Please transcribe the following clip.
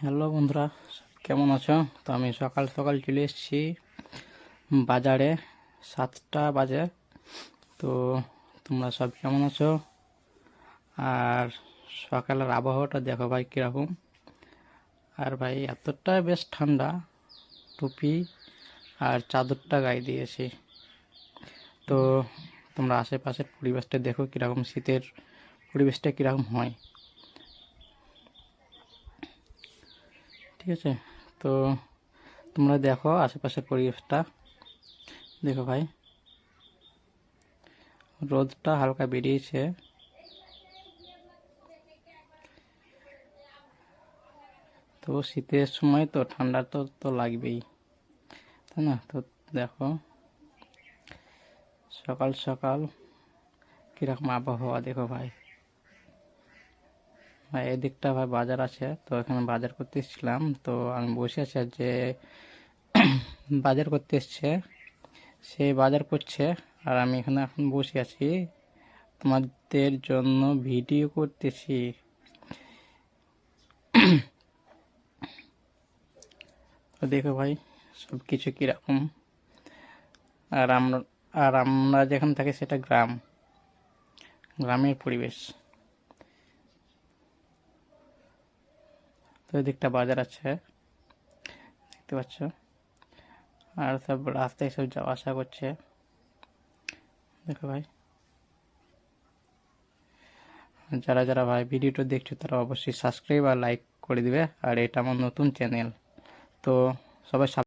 Hello বন্ধুরা, কেমন আছো? তো আমি সকাল সকাল চলে এসেছি বাজারে। 7টা বাজে। তো তোমরা সব কেমন আছো? আর সকালের আবহাওয়াটা দেখো ভাই কীরকম। আর ভাই এতটা বেশ ঠান্ডা, টুপি আর চাদরটা গায়ে দিয়েছি। তো তোমরা আশেপাশের পরিবেশটা দেখো কীরকম, শীতের পরিবেশটা কীরকম হয়। ঠিক আছে, তো তোমরা দেখো আশেপাশের পরিবেশটা দেখো ভাই। রোদটা হালকা বেরিয়েছে। তো শীতের সময় তো ঠান্ডা তো তো লাগবেই, তাই না? তো দেখো সকাল সকাল কীরকম আবহাওয়া দেখো ভাই। ভাই এদিকটা ভাই বাজার আছে, তো এখানে বাজার করতে এসেছিলাম। তো আমি বসে আছি, আর যে বাজার করতে এসছে সে বাজার করছে, আর আমি এখানে এখন বসে আছি তোমাদের জন্য ভিডিও করতেছি। তো দেখো ভাই সব কিছু কীরকম। আর আমরা যেখানে থাকি সেটা গ্রামের পরিবেশ। তো এদিকটা বাজার আছে, দেখতে পাচ্ছ। আর সব রাস্তায় সব যাওয়া আসা করছে, দেখো ভাই। যারা যারা ভাই ভিডিওটা দেখছো তারা অবশ্যই সাবস্ক্রাইব আর লাইক করে দিবে। আর এটা আমার নতুন চ্যানেল, তো সবাই